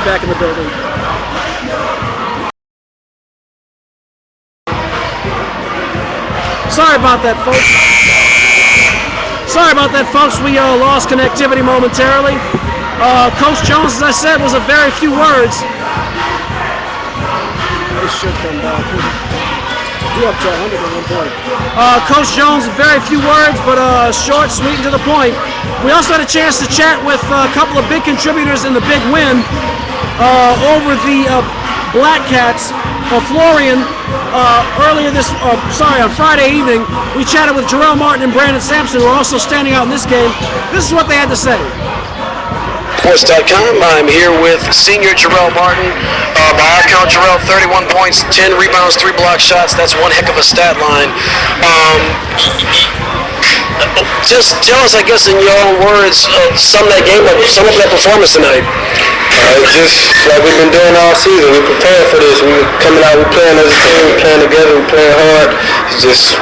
back in the building. Sorry about that, folks. Sorry about that, folks. We lost connectivity momentarily. Coach Jones, as I said, was a very few words. This should come back. We're up to 100 at one point. Coach Jones, very few words, but short, sweet, and to the point. We also had a chance to chat with a couple of big contributors in the big win over the Black Cats. Florian, earlier on Friday evening, we chatted with Jarrell Martin and Brandon Sampson, who are also standing out in this game. This is what they had to say. Sports.com. I'm here with senior Jarrell Martin. By our count, Jarrell, 31 points, 10 rebounds, 3 block shots. That's one heck of a stat line. Just tell us, I guess, in your own words, sum that game up, sum up that performance tonight. Just like we've been doing all season. We prepared for this. We coming out, we playing as a team, we playing together, we playing hard. It's just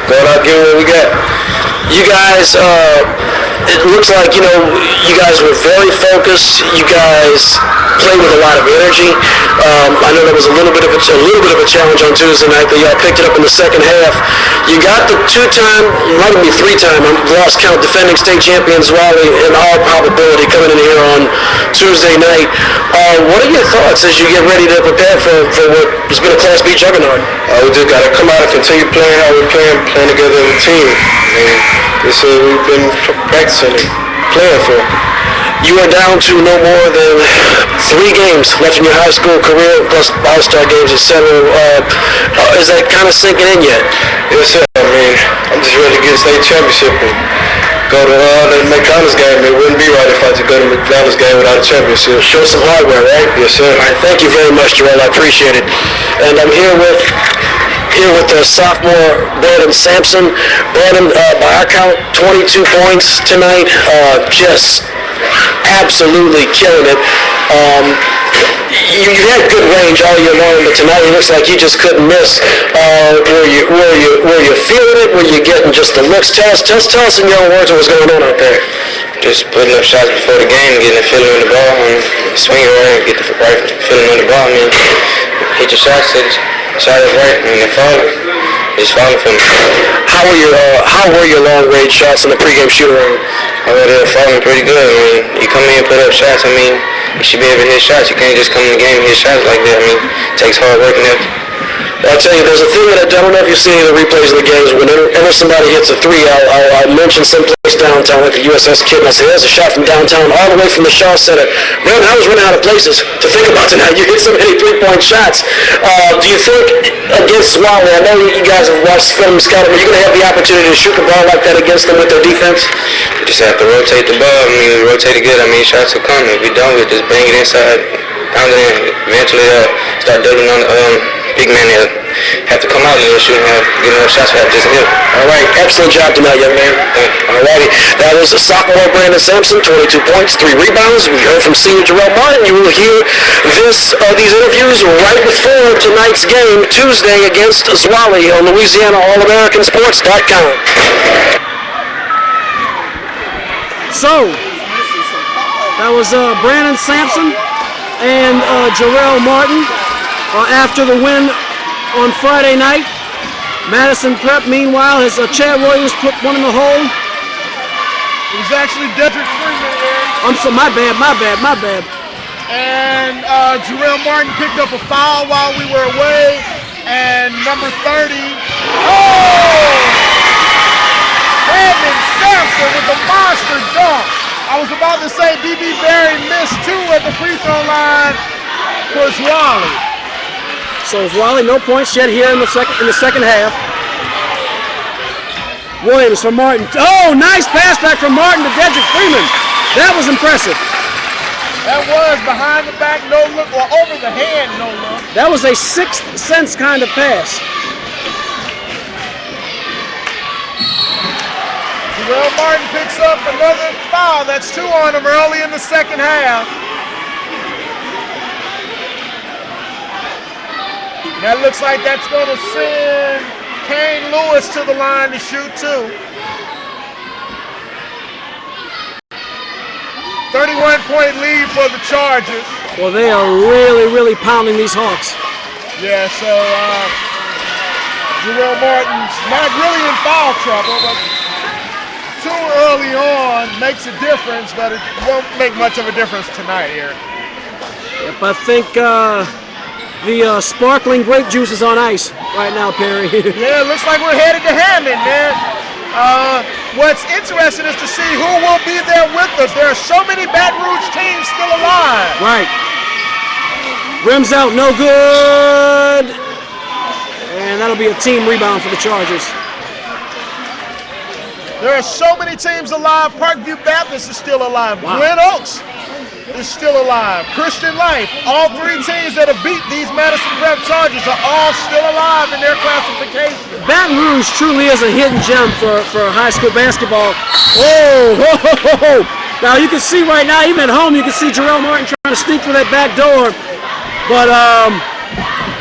going out, getting what we got. You guys, it looks like, you guys were very focused. You guys played with a lot of energy. I know there was a little bit of a challenge on Tuesday night, but y'all picked it up in the second half. You got the might be three-time, lost count, defending state champions Zwolle in all probability coming in here on Tuesday night. What are your thoughts as you get ready to prepare for what has been a Class B juggernaut? We just got to come out and continue playing how we're playing together as a team. This is we've been practicing and playing for. You are down to no more than 3 games left in your high school career, plus all-star games, etc. Is that kind of sinking in yet? Yes, sir. I mean, I'm just ready to get a state championship and go to the McDonald's game. It wouldn't be right if I just go to the McDonald's game without a championship. Show some hardware, right? Yes, sir. All right, thank you very much, Jarrell. I appreciate it. And I'm here with sophomore Brandon Sampson. Brandon, by our count, 22 points tonight. Just absolutely killing it. You had good range all year long, but tonight it looks like you just couldn't miss. Were you feeling it? Were you getting just the looks? Tell us in your own words what was going on out there. Just putting up shots before the game, getting a feeling on the ball, and swing around, get the right feeling on the ball. I mean, hit your shots, shot it right, and they're falling. It's falling for me. How were your long range shots in the pregame shoot around? They're falling pretty good. I mean, you come in and put up shots. I mean, you should be able to hit shots. You can't just come in the game and hit shots like that. I mean, it takes hard work and effort. I'll tell you, there's a thing that I don't know if you've seen the replays of the games. Whenever somebody hits a 3, I'll mention someplace downtown, like the USS Kid, and I say, there's a shot from downtown all the way from the Shaw Center. Man, I was running out of places to think about tonight. You hit so many 3-point shots. Do you think against Zwolle, I know you guys have watched film and scouting, but you're going to have the opportunity to shoot the ball like that against them with their defense? We just have to rotate the ball. I mean, rotate it good. I mean, shots will come. If we don't, we just bang it inside, pound it in. Eventually, start doubling on the big man there. Have to come out and shoot and get enough shots for that just hit. All right, excellent job tonight, young man. All righty, that was sophomore Brandon Sampson, 22 points, 3 rebounds. We heard from senior Jarrell Martin. You will hear these interviews right before tonight's game, Tuesday against Zwolle on Louisiana All-Americansports.com. So, that was Brandon Sampson and Jarrell Martin after the win on Friday night. Madison Prep, meanwhile, has Chad Williams put one in the hole. It was actually Dedrick Freeman, Eric. My bad. And Jarrell Martin picked up a foul while we were away. And number 30, Brandon Sampson with a monster dunk. I was about to say B.B. Berry missed 2 at the free throw line for Zwolle. So Zwolle, no points yet here in the second half. Williams from Martin. Oh, nice pass back from Martin to Dedrick Freeman. That was impressive. That was behind the back, no look, or over the hand, no look. That was a Sixth Sense kind of pass. Jarrell Martin picks up another foul. That's 2 on him early in the second half. That looks like that's going to send Kane Lewis to the line to shoot 2. 31-point lead for the Chargers. Well, they are really, really pounding these Hawks. Yeah, so Jarrell Martin's not really in foul trouble, but too early on makes a difference, but it won't make much of a difference tonight here. Yep, I think the sparkling grape juice is on ice right now, Perry. Yeah, it looks like we're headed to Hammond, man. What's interesting is to see who will be there with us. There are so many Baton Rouge teams still alive. Right. Rims out, no good. And that'll be a team rebound for the Chargers. There are so many teams alive. Parkview Baptist is still alive. Wow. Glen Oaks is still alive. Christian Life, all three teams that have beat these Madison Prep Chargers are all still alive in their classification. Baton Rouge truly is a hidden gem for high school basketball. Whoa. Now you can see right now, even at home, you can see Jarrell Martin trying to sneak through that back door. But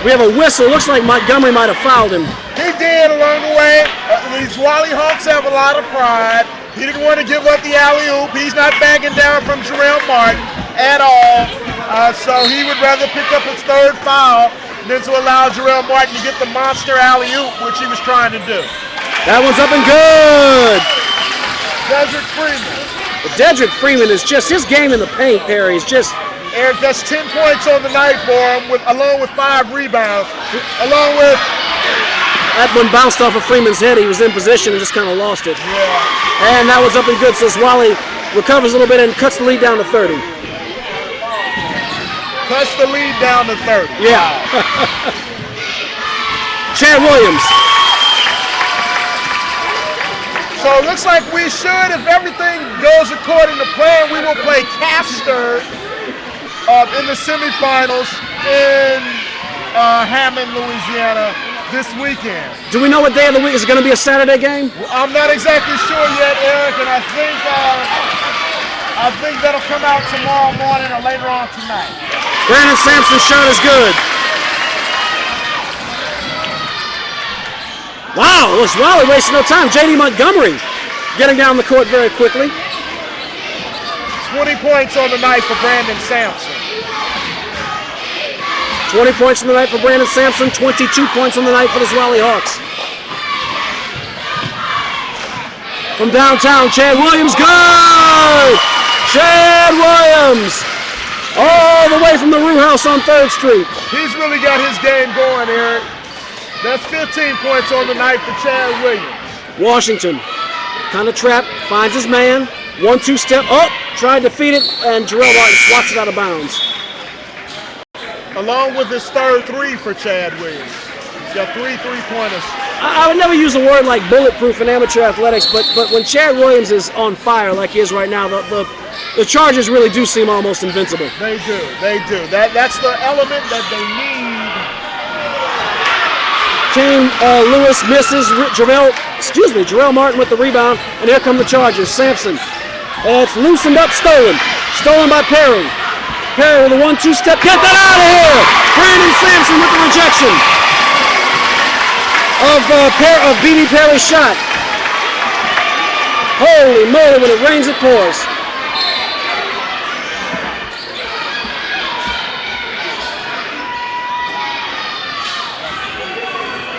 we have a whistle. Looks like Montgomery might have fouled him. He did along the way. These Zwolle Hawks have a lot of pride. He didn't want to give up the alley-oop. He's not backing down from Jarrell Martin at all. So he would rather pick up his third foul than to allow Jarrell Martin to get the monster alley-oop, which he was trying to do. That one's up and good. Dedrick Freeman. Dedrick Freeman is just, his game in the paint, Perry, is just... Eric, that's 10 points on the night for him, along with 5 rebounds, along with... That one bounced off of Freeman's head. He was in position and just kind of lost it. Yeah. And that was up and good, so Zwolle recovers a little bit and cuts the lead down to 30. Cuts the lead down to 30. Yeah. Chad Williams. So it looks like we should, if everything goes according to plan, we will play Castor in the semifinals in Hammond, Louisiana this weekend. Do we know what day of the week? Is it going to be a Saturday game? Well, I'm not exactly sure yet, Eric, and I think that'll come out tomorrow morning or later on tonight. Brandon Sampson's shot is good. Wow, was Zwolle wasting no time. J.D. Montgomery getting down the court very quickly. 20 points on the night for Brandon Sampson. 20 points on the night for Brandon Sampson, 22 points on the night for the Zwolle Hawks. From downtown, Chad Williams, good! Chad Williams! All the way from the Rue House on 3rd Street. He's really got his game going, Eric. That's 15 points on the night for Chad Williams. Washington, kind of trapped, finds his man, 1-2 step, tried to feed it, and Jarrell Martin swats it out of bounds. Along with his third 3 for Chad Williams. He's got 3 3-pointers. I would never use a word like bulletproof in amateur athletics, but when Chad Williams is on fire like he is right now, the Chargers really do seem almost invincible. They do. That's the element that they need. Kane Lewis misses. Jarrell Martin with the rebound, and here come the Chargers. Sampson. It's loosened up, stolen. Stolen by Perry. Perry with a 1-2 step. Get that out of here! Brandon Sampson with the rejection of B.B. Perry's shot. Holy moly, when it rains, it pours.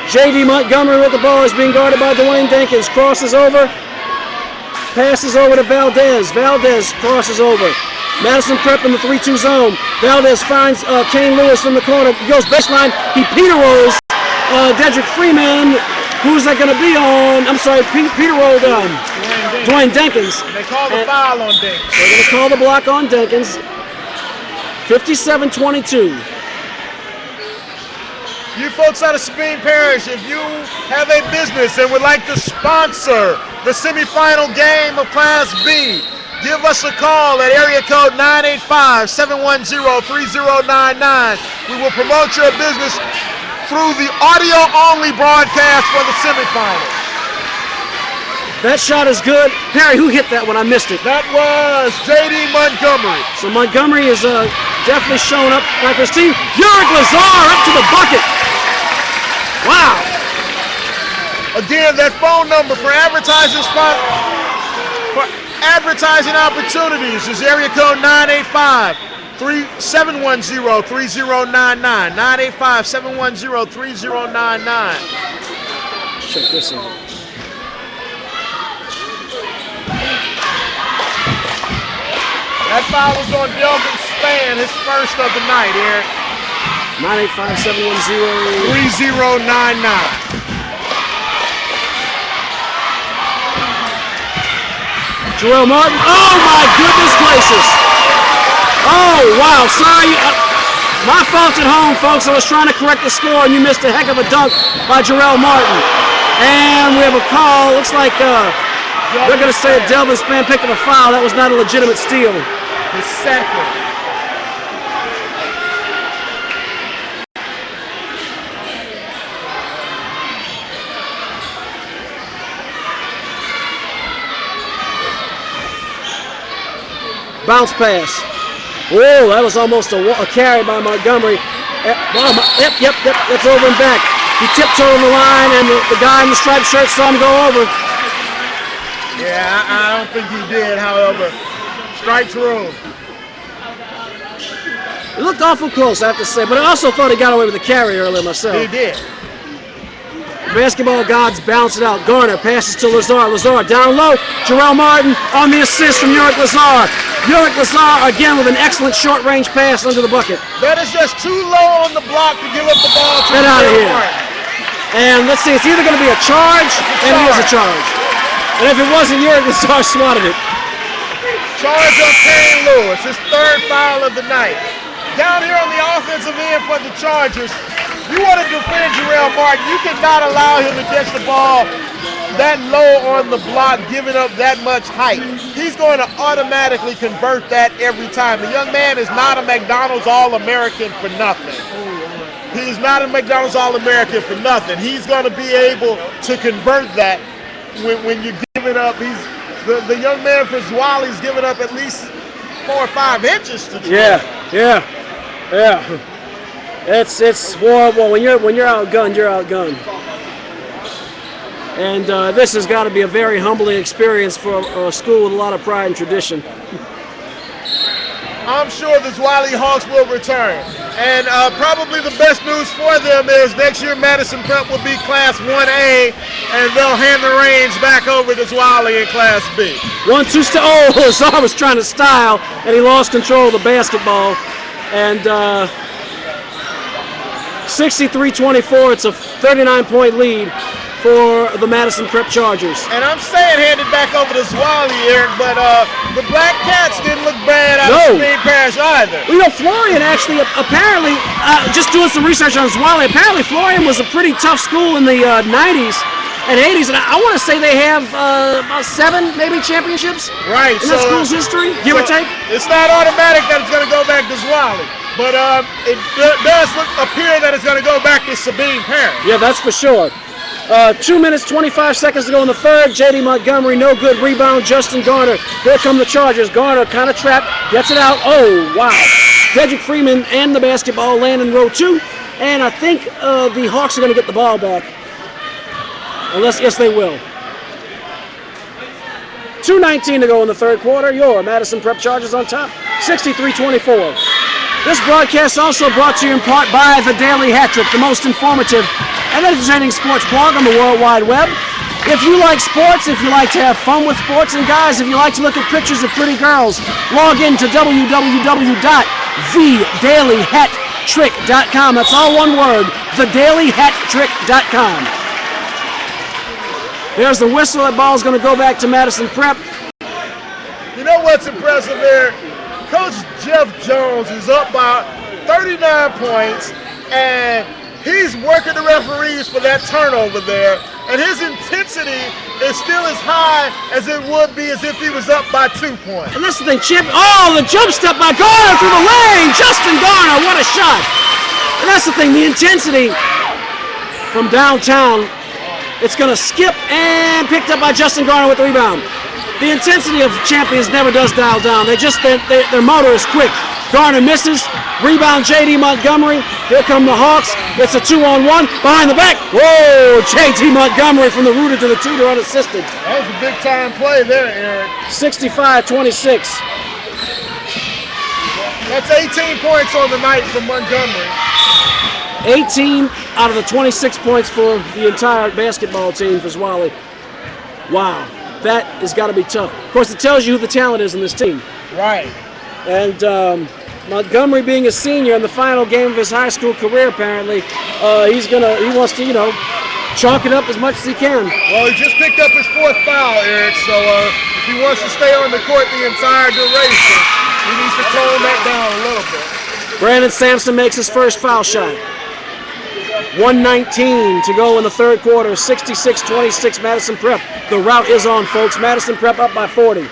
J.D. Montgomery with the ball is being guarded by Dwayne Dinkins. Crosses over. Passes over to Valdez. Valdez crosses over. Madison Prep in the 3-2 zone. Valdez finds Kane Lewis in the corner. He goes baseline. He Peter rolls Dedrick Freeman. Who's that going to be on? I'm sorry, Peter rolled Dwayne Dinkins. They call the foul on Dinkins. They're going to call the block on Dinkins. 57-22. You folks out of Sabine Parish, if you have a business and would like to sponsor the semifinal game of Class B, give us a call at area code 985-710-3099. We will promote your business through the audio-only broadcast for the semifinals. That shot is good. Perry, who hit that one? I missed it. That was J.D. Montgomery. So Montgomery is definitely showing up like his team. Yurick Lazar up to the bucket. Wow. Again, that phone number for advertising spot. advertising opportunities is area code 985-710-3099. 985-710-3099. Check this out. That foul was on Delvin Spann, his first of the night, Eric. 985-710-3099. Jarrell Martin. Oh my goodness gracious. Oh wow, sorry. My fault at home, folks. I was trying to correct the score and you missed a heck of a dunk by Jarrell Martin. And we have a call. Looks like they're going to say Delvin Spann picked up a foul. That was not a legitimate steal. The second. Bounce pass. Whoa, that was almost a carry by Montgomery. Yep, that's over and back. He tiptoed on the line, and the guy in the striped shirt saw him go over. Yeah, I don't think he did, however. Strikes rule. It looked awful close, I have to say, but I also thought he got away with the carry earlier myself. He did. Basketball gods bounce it out. Garner passes to Lazar. Lazar down low. Jarrell Martin on the assist from Uric Lazar. Uric Lazar again with an excellent short-range pass under the bucket. That is just too low on the block to give up the ball to Get out of here. Martin. And let's see, it's either going to be a charge, and it is a charge. And if it wasn't, Uric Lazar swatted it. Charge on Kane Lewis, his third foul of the night. Down here on the offensive end for the Chargers, you want to defend Jarrell Martin. You cannot allow him to catch the ball that low on the block, giving up that much height. He's going to automatically convert that every time. The young man is not a McDonald's All-American for nothing. He's not a McDonald's All-American for nothing. He's going to be able to convert that when you give it up. The young man for Zwolle is giving up at least 4 or 5 inches to try. Yeah. It's horrible. When you're outgunned, you're outgunned. And this has got to be a very humbling experience for a school with a lot of pride and tradition. I'm sure the Zwolle Hawks will return. And probably the best news for them is next year Madison Prep will be Class 1A, and they'll hand the reins back over to Zwolle in Class B. 1-2 step. Oh, Lazar was trying to style, and he lost control of the basketball. And 63-24, it's a 39-point lead for the Madison Prep Chargers. And I'm saying hand it back over to Zwolle, Eric, but the Black Cats didn't look bad out of Speed Parish either. Well, you know, Florian actually, apparently, just doing some research on Zwolle, apparently Florian was a pretty tough school in the 90s and 80s, and I want to say they have about 7 maybe championships in that school's history, give or take. It's not automatic that it's going to go back to Zwolle, but it does appear that it's going to go back to Sabine Parish. Yeah, that's for sure. 2 minutes, 25 seconds to go in the third. J.D. Montgomery, no good. Rebound, Justin Garner. Here come the Chargers. Garner kind of trapped, gets it out. Oh, wow. Dedrick Freeman and the basketball land in row 2. And I think the Hawks are going to get the ball back. Yes, they will. 2:19 to go in the third quarter. Your Madison Prep Chargers on top, 63-24. This broadcast also brought to you in part by The Daily Hat-Trick, the most informative and entertaining sports blog on the World Wide Web. If you like sports, if you like to have fun with sports, and guys, if you like to look at pictures of pretty girls, log in to www.thedailyhattrick.com. That's all one word, thedailyhattrick.com. There's the whistle. That ball's going to go back to Madison Prep. You know what's impressive there? Coach Jeff Jones is up by 39 points, and he's working the referees for that turnover there, and his intensity is still as high as it would be as if he was up by 2 points. And that's the thing, the jump step by Garner through the lane. Justin Garner, what a shot. And that's the thing, the intensity from downtown, it's going to skip and picked up by Justin Garner with the rebound. The intensity of champions never does dial down. Their motor is quick. Garner misses. Rebound, J.D. Montgomery. Here come the Hawks. It's a 2-on-1. Behind the back. Whoa! J.D. Montgomery from the rooter to the tutor unassisted. That was a big-time play there, Eric. 65-26. That's 18 points on the night from Montgomery. 18 out of the 26 points for the entire basketball team for Zwolle. Wow, that has got to be tough. Of course, it tells you who the talent is in this team. Right. And Montgomery, being a senior in the final game of his high school career, apparently, he wants to, chalk it up as much as he can. Well, he just picked up his 4th foul, Eric. So if he wants to stay on the court the entire duration, he needs to tone that down a little bit. Brandon Sampson makes his first foul shot. 1:19 to go in the third quarter. 66-26 Madison Prep. The route is on, folks. Madison Prep up by 40.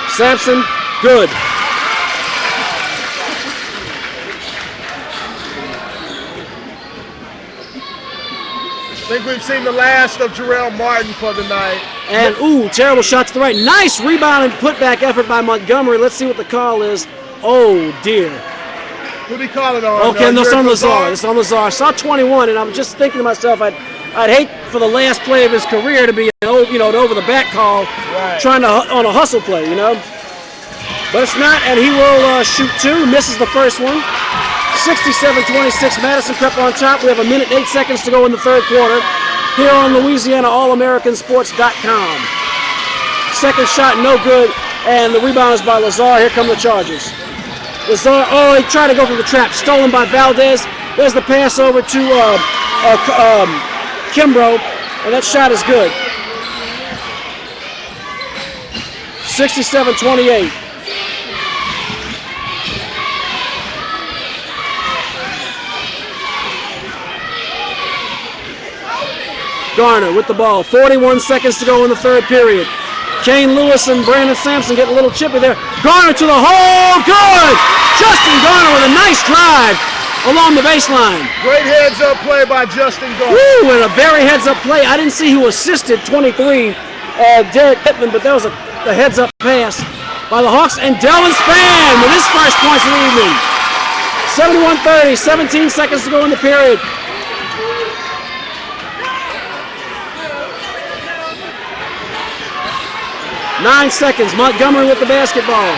Sampson, good. I think we've seen the last of Jarrell Martin for the night. And, terrible shot to the right. Nice rebound and putback effort by Montgomery. Let's see what the call is. Oh, dear. Who did he call it on? Okay, no, it's on Lazar. It's on Lazar. I saw 21, and I'm just thinking to myself, I'd hate for the last play of his career to be, an over-the-back call, right, trying to on a hustle play, But it's not, and he will shoot 2. Misses the first one. 67-26, Madison Prep on top. We have 1 minute and 8 seconds to go in the third quarter here on LouisianaAllAmericanSports.com. Second shot, no good, and the rebound is by Lazar. Here come the Chargers. Lazar, he tried to go for the trap. Stolen by Valdez. There's the pass over to Kimbrough, and that shot is good. 67-28. Garner with the ball. 41 seconds to go in the third period. Kane Lewis and Brandon Sampson getting a little chippy there. Garner to the hole. Good! Justin Garner with a nice drive along the baseline. Great heads-up play by Justin Garner. Woo! And a very heads-up play. I didn't see who assisted 23, Derek Pittman, but that was a heads-up pass by the Hawks. And Delvin Spann with his first points of the evening. 71-30, 17 seconds to go in the period. 9 seconds. Montgomery with the basketball.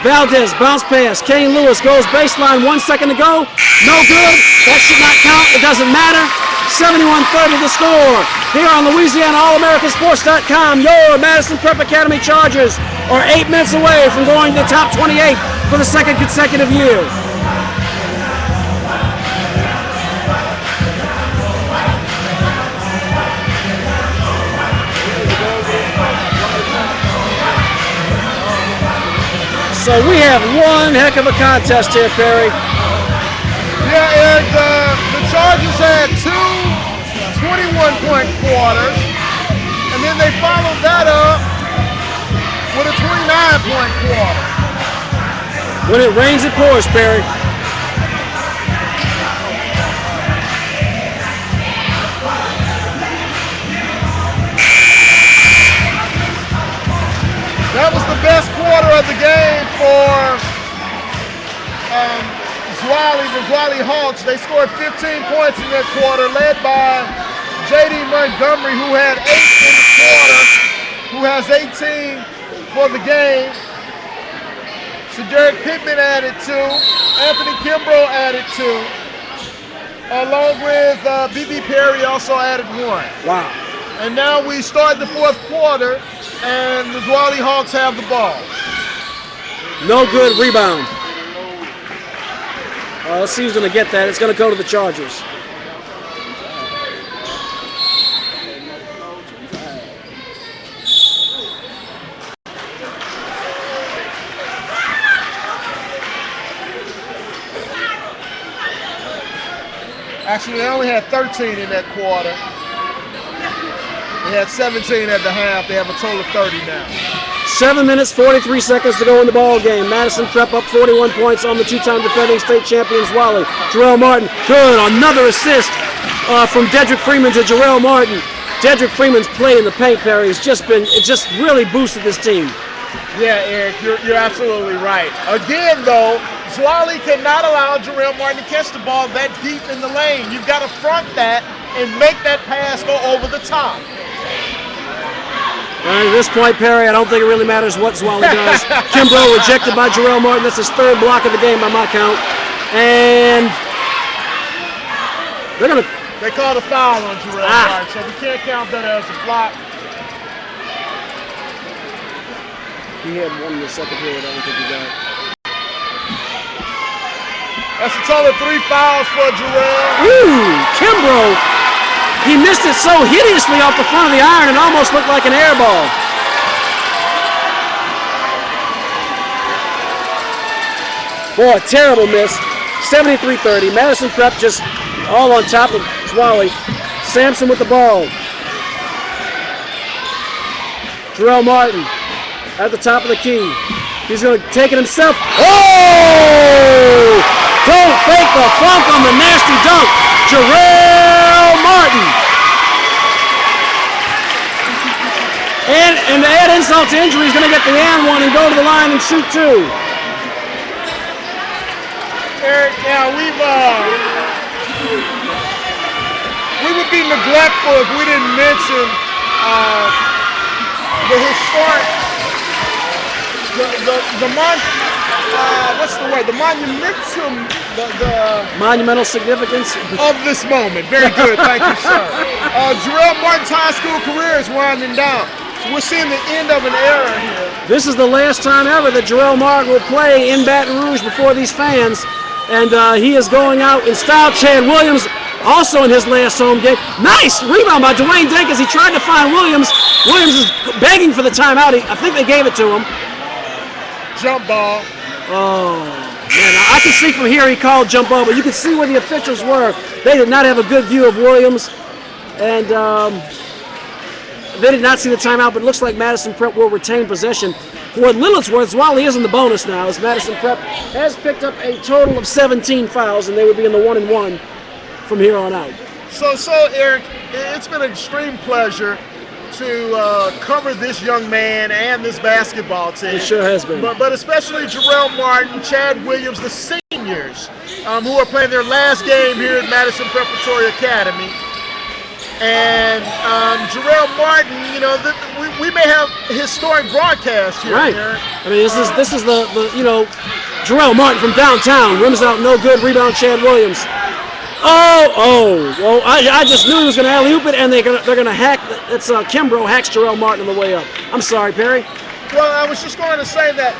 Valdez, bounce pass. Kane Lewis goes baseline. 1 second to go. No good. That should not count. It doesn't matter. 71-30 the score. Here on LouisianaAllAmericanSports.com, your Madison Prep Academy Chargers are 8 minutes away from going to the top 28 for the second consecutive year. So we have one heck of a contest here, Perry. Yeah, Eric, the Chargers had 2 21-point quarters, and then they followed that up with a 29-point quarter. When it rains, it pours, Perry. That was the best quarter of the game for Zwolle, the Zwolle Hawks. They scored 15 points in that quarter, led by J.D. Montgomery, who had 8 in the quarter, who has 18 for the game. So Derek Pittman added 2. Anthony Kimbrough added 2. Along with B.B. Perry also added 1. Wow. And now we start the fourth quarter, and the Zwolle Hawks have the ball. No good rebound. Let's see who's going to get that. It's going to go to the Chargers. Actually, they only had 13 in that quarter. They had 17 at the half. They have a total of 30 now. 7 minutes, 43 seconds to go in the ball game. Madison Prep up 41 points on the two-time defending state champions, Zwolle. Jarrell Martin, good. Another assist from Dedrick Freeman to Jarrell Martin. Dedrick Freeman's play in the paint, Perry, has just really boosted this team. Yeah, Eric, you're absolutely right. Again, though, Zwolle cannot allow Jarrell Martin to catch the ball that deep in the lane. You've got to front that and make that pass go over the top. At this point, Perry, I don't think it really matters what Zwolle does. Kimbrough rejected by Jarrell Martin. That's his third block of the game by my count. And they called a foul on Jarrell Martin, so we can't count that as a block. He had one in the second period. I don't think he got it. That's a total of 3 fouls for Jarrell. Ooh, Kimbrough. He missed it so hideously off the front of the iron, it almost looked like an air ball. Boy, terrible miss. 73-30. Madison Prep just all on top of Zwolle. Sampson with the ball. Jarrell Martin at the top of the key. He's going to take it himself. Oh! Don't fake the funk on the nasty dunk. Jarrell Martin. And to add insult to injury, he's going to get the and one and go to the line and shoot 2. Eric, now we would be neglectful if we didn't mention the historic, monumental significance of this moment. Very good, thank you, sir. Jarrell Martin's high school career is winding down. So we're seeing the end of an era here. This is the last time ever that Jarrell Martin will play in Baton Rouge before these fans. And he is going out in style. Chad Williams also in his last home game. Nice rebound by Dwayne Dake as he tried to find Williams. Williams is begging for the timeout. I think they gave it to him. Jump ball. Oh, man. I can see from here he called jump ball, but you can see where the officials were. They did not have a good view of Williams. And they did not see the timeout, but it looks like Madison Prep will retain possession. For what little it's worth, Zwolle is in the bonus now, as Madison Prep has picked up a total of 17 fouls, and they would be in the 1-1 from here on out. So Eric, it's been an extreme pleasure to cover this young man and this basketball team. It sure has been. But especially Jarrell Martin, Chad Williams, the seniors who are playing their last game here at Madison Preparatory Academy. And Jarrell Martin, you know, we may have historic broadcast here. Right. Eric. I mean, this is the Jarrell Martin from downtown, rims out, no good, rebound, Chad Williams. Oh! I just knew he was going to alley-oop it, and they're going to hack. It's Kimbrough hacks Jarrell Martin on the way up. I'm sorry, Perry. Well, I was just going to say that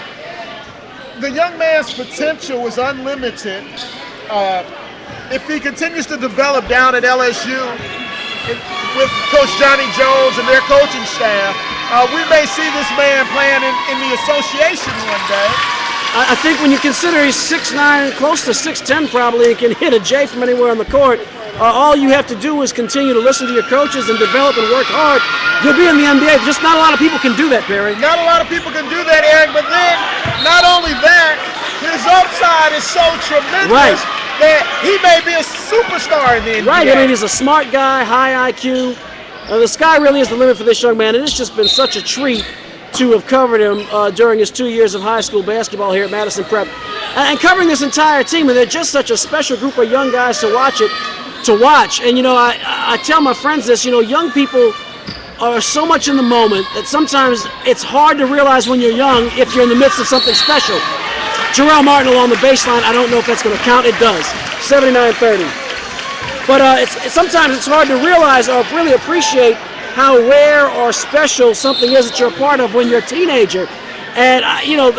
the young man's potential is unlimited. If he continues to develop down at LSU with Coach Johnny Jones and their coaching staff, we may see this man playing in the association one day. I think when you consider he's 6'9", close to 6'10", probably, and can hit a J from anywhere on the court, all you have to do is continue to listen to your coaches and develop and work hard. You'll be in the NBA. Just not a lot of people can do that, Perry. Not a lot of people can do that, Eric, but then, not only that, his upside is so tremendous that he may be a superstar in the NBA. Right, I mean, he's a smart guy, high IQ. The sky really is the limit for this young man, and it's just been such a treat to have covered him during his 2 years of high school basketball here at Madison Prep. And covering this entire team, and they're just such a special group of young guys to watch. And, you know, I tell my friends this, you know, young people are so much in the moment that sometimes it's hard to realize when you're young if you're in the midst of something special. Jarrell Martin along the baseline, I don't know if that's going to count. It does. 79-30. But sometimes it's hard to realize or really appreciate how rare or special something is that you're a part of when you're a teenager. And, you know,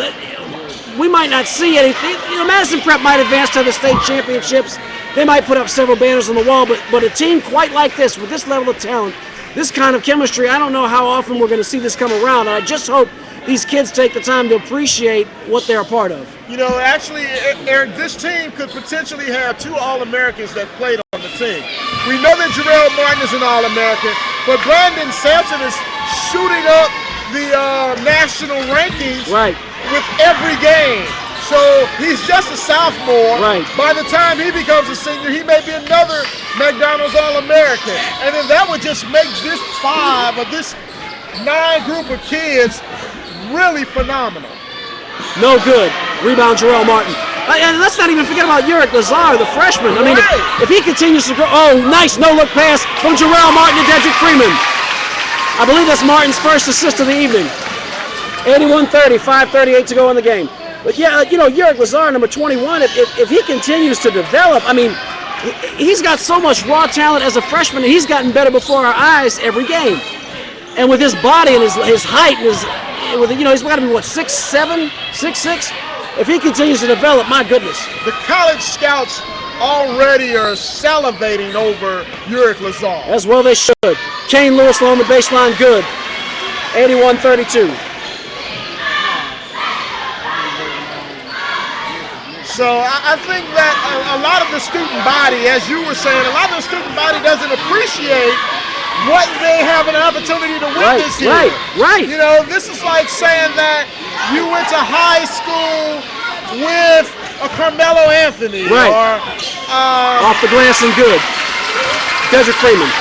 we might not see anything. You know, Madison Prep might advance to the state championships. They might put up several banners on the wall, but a team quite like this, with this level of talent, this kind of chemistry, I don't know how often we're going to see this come around. And I just hope these kids take the time to appreciate what they're a part of. You know, actually, Eric, this team could potentially have 2 All-Americans that played on the team. We know that Jarrell Martin is an All-American, but Brandon Sampson is shooting up the national rankings with every game. So he's just a sophomore. Right. By the time he becomes a senior, he may be another McDonald's All-American. And then that would just make this 5 or this 9 group of kids really phenomenal. No good. Rebound, Jarrell Martin. And let's not even forget about Uric Lazar, the freshman. I mean, if he continues to grow. Oh, nice no-look pass from Jarrell Martin to Dedrick Freeman. I believe that's Martin's first assist of the evening. 81-30, 5:38 to go in the game. But yeah, you know, Uric Lazar, number 21, if he continues to develop, I mean, he's got so much raw talent as a freshman, and he's gotten better before our eyes every game. And with his body and his height and he's got to be, what, 6'7", 6'6"? If he continues to develop, my goodness. The college scouts already are salivating over Uric Lazar. As well they should. Kane Lewis along the baseline, good. 81-32. So I think that a lot of the student body, as you were saying, a lot of the student body doesn't appreciate what they have an opportunity to witness here. Right. You know, this is like saying that you went to high school with a Carmelo Anthony. Right. Or, off the glass and good. Dedrick Freeman.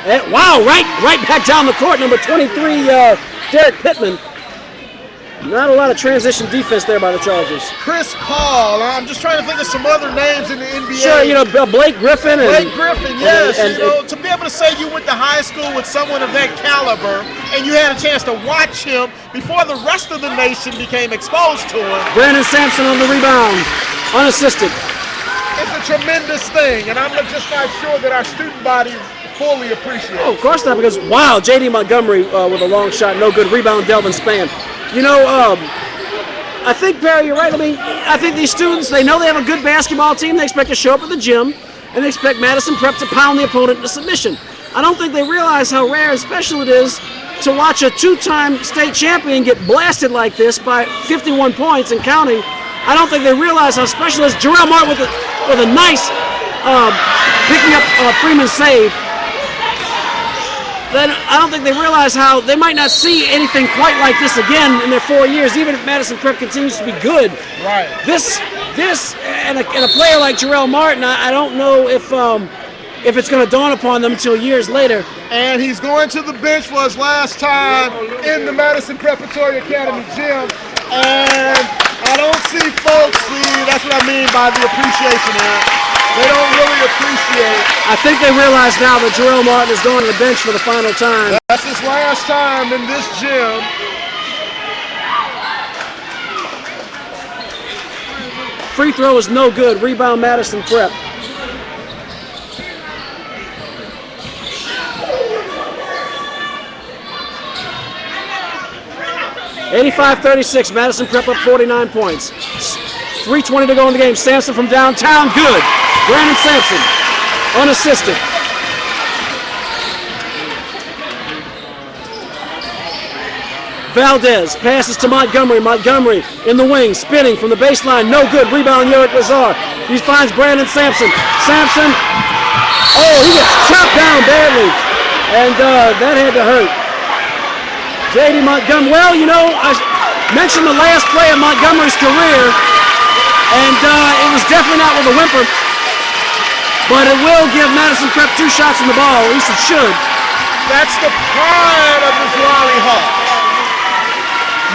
And, wow, right back down the court, number 23, Derek Pittman. Not a lot of transition defense there by the Chargers. Chris Paul. I'm just trying to think of some other names in the NBA. Sure, you know, Blake Griffin. Yes. To be able to say you went to high school with someone of that caliber and you had a chance to watch him before the rest of the nation became exposed to him. Brandon Sampson on the rebound, unassisted. It's a tremendous thing, and I'm just not sure that our student body fully appreciates it. Oh, of course not, because, wow, J.D. Montgomery with a long shot, no good. Rebound, Delvin Spann. You know, I think, Barry, you're right. I mean, I think these students, they know they have a good basketball team. They expect to show up at the gym, and they expect Madison Prep to pound the opponent into submission. I don't think they realize how rare and special it is to watch a 2-time state champion get blasted like this by 51 points and counting. I don't think they realize how special it is. Jarrell Martin with a nice picking up Freeman's save. Then I don't think they realize how they might not see anything quite like this again in their 4 years, even if Madison Prep continues to be good. Right. This and a player like Jarrell Martin, I don't know if it's going to dawn upon them until years later. And he's going to the bench for his last time in the Madison Preparatory Academy gym. And I don't see folks, that's what I mean by the appreciation here. They don't really appreciate. I think they realize now that Jarrell Martin is going to the bench for the final time. That's his last time in this gym. Free throw is no good. Rebound, Madison Prep. (85-36). Madison Prep up 49 points. 3:20 to go in the game. Sampson from downtown, good. Brandon Sampson, unassisted. Valdez passes to Montgomery. Montgomery in the wing, spinning from the baseline, no good. Rebound, Uric Lazar. He finds Brandon Sampson. Sampson, oh, he gets chopped down badly, and that had to hurt. J.D. Montgomery, well, you know, I mentioned the last play of Montgomery's career, and it was definitely not with a whimper, but it will give Madison Prep 2 shots in the ball, at least it should. That's the pride of the Zwolle Hawks.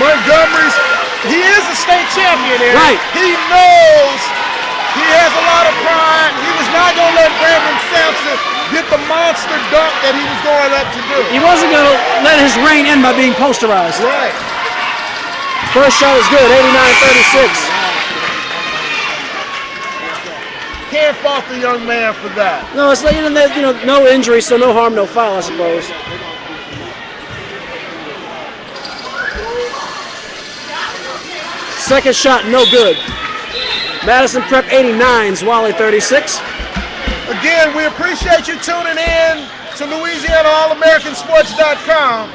Montgomery's, he is a state champion here. Right. He knows he has a lot of pride. He was not going to let Brandon Sampson get the monster dunk that he was going up to do. He wasn't going to let his reign end by being posterized. Right. First shot is good, 89-36. Can't fault the young man for that. No, it's like, you know, no injury, so no harm, no foul, I suppose. Second shot, no good. Madison Prep 89, Zwolle 36. Again, we appreciate you tuning in to LouisianaAllAmericanSports.com.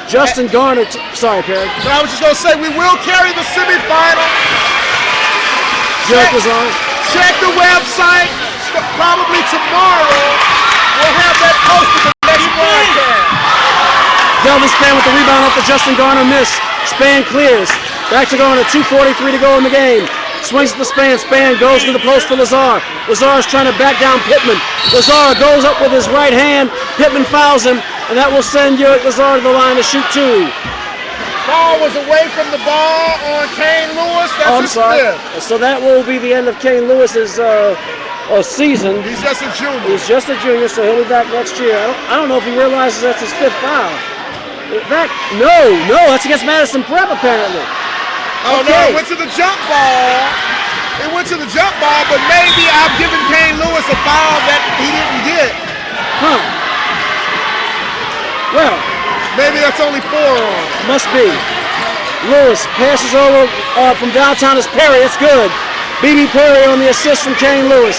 Justin Garner, sorry, Perry. But I was just going to say, we will carry the semifinal. Check the website. Probably tomorrow, we'll have that posted the next broadcast. Delvin Span with the rebound off the Justin Garner miss. Span clears. Back to Garner, 2:43 to go in the game. Swings at the Span. Span goes to the post for Lazar. Lazar's trying to back down Pittman. Lazar goes up with his right hand. Pittman fouls him, and that will send Lazar to the line to shoot 2. Ball was away from the ball on Kane Lewis. That's his fifth. So that will be the end of Kane Lewis's season. He's just a junior. He's just a junior, so he'll be back next year. I don't know if he realizes that's his 5th foul. In fact, no, that's against Madison Prep apparently. Oh, no, it went to the jump ball. It went to the jump ball, but maybe I've given Kane Lewis a foul that he didn't get. Huh. Well, maybe that's only 4 on. Must be. Lewis passes over from downtown as Perry. It's good. B.B. Perry on the assist from Kane Lewis.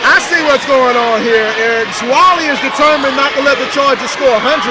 I see what's going on here, Eric. Zwolle is determined not to let the Chargers score 100.